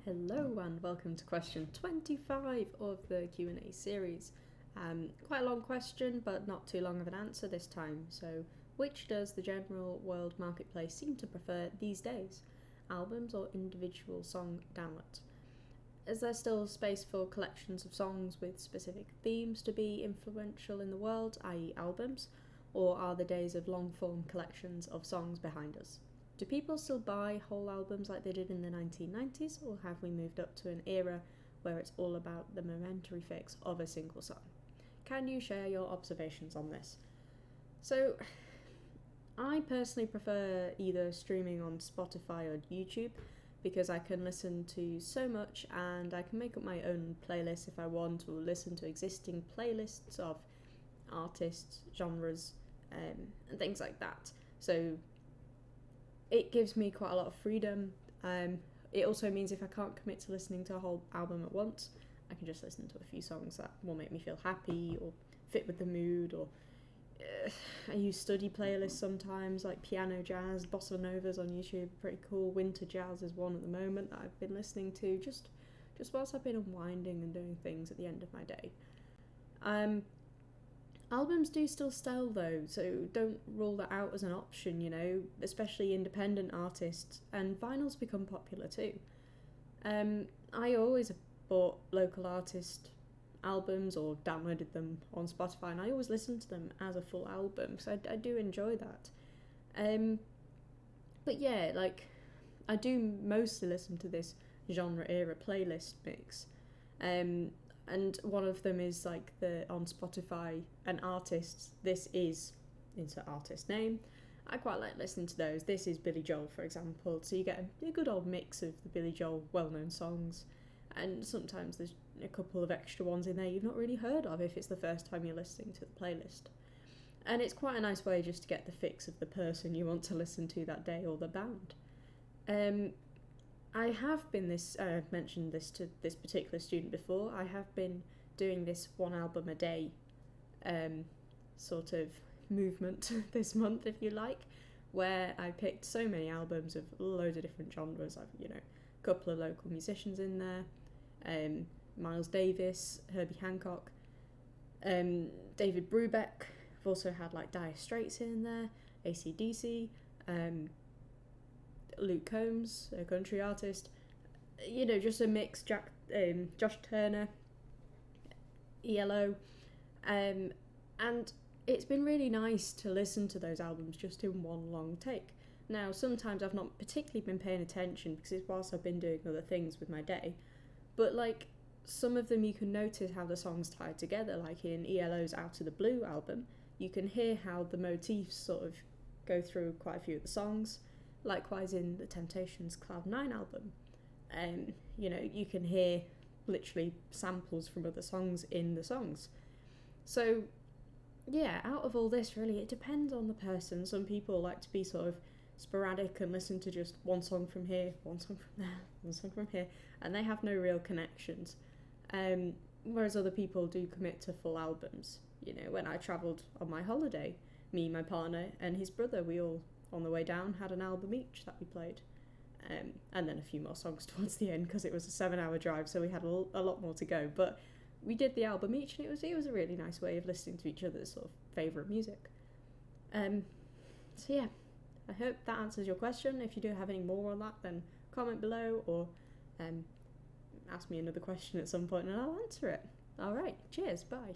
Hello and welcome to question 25 of the Q&A series. Quite a long question, but not too long of an answer this time. So, which does the general world marketplace seem to prefer these days? Albums or individual song downloads? Is there still space for collections of songs with specific themes to be influential in the world, i.e. albums? Or are the days of long-form collections of songs behind us? Do people still buy whole albums like they did in the 1990s, or have we moved up to an era where it's all about the momentary fix of a single song? Can you share your observations on this? So, I personally prefer either streaming on Spotify or YouTube because I can listen to so much and I can make up my own playlist if I want, or listen to existing playlists of artists, genres, and things like that. So it gives me quite a lot of freedom. It also means if I can't commit to listening to a whole album at once, I can just listen to a few songs that will make me feel happy or fit with the mood. Or I use study playlists sometimes, like piano jazz, bossa novas on YouTube, pretty cool. Winter jazz is one at the moment that I've been listening to just whilst I've been unwinding and doing things at the end of my day. Albums do still sell though, so don't rule that out as an option, especially independent artists, and vinyl's become popular too. I always have bought local artist albums or downloaded them on Spotify, and I always listen to them as a full album, so I do enjoy that. But yeah, I do mostly listen to this genre era playlist mix. And one of them is on Spotify, an artist, this is, insert artist name. I quite like listening to those. This is Billy Joel, for example, so you get a good old mix of the Billy Joel well-known songs, and sometimes there's a couple of extra ones in there you've not really heard of if it's the first time you're listening to the playlist. And it's quite a nice way just to get the fix of the person you want to listen to that day or the band. I have been mentioned this to this particular student before. I have been doing this one album a day sort of movement this month, if you like, where I picked so many albums of loads of different genres. I've, a couple of local musicians in there, Miles Davis, Herbie Hancock, David Brubeck. I've also had Dire Straits in there, AC/DC, Luke Combs, a country artist, just a mix. Josh Turner, ELO, and it's been really nice to listen to those albums just in one long take. Now, sometimes I've not particularly been paying attention because it's whilst I've been doing other things with my day, but some of them you can notice how the songs tie together, like in ELO's Out of the Blue album. You can hear how the motifs sort of go through quite a few of the songs. Likewise in the Temptations' Cloud9 album, you can hear literally samples from other songs in the songs. So yeah, out of all this, really, it depends on the person. Some people like to be sort of sporadic and listen to just one song from here, one song from there, one song from here, and they have no real connections. Whereas other people do commit to full albums. When I travelled on my holiday, me, my partner, and his brother, we all, on the way down, had an album each that we played. And then a few more songs towards the end because it was a 7-hour drive, so we had a lot more to go. But we did the album each, and it was a really nice way of listening to each other's sort of favourite music. So yeah, I hope that answers your question. If you do have any more on that, then comment below or ask me another question at some point and I'll answer it. Alright, cheers, bye.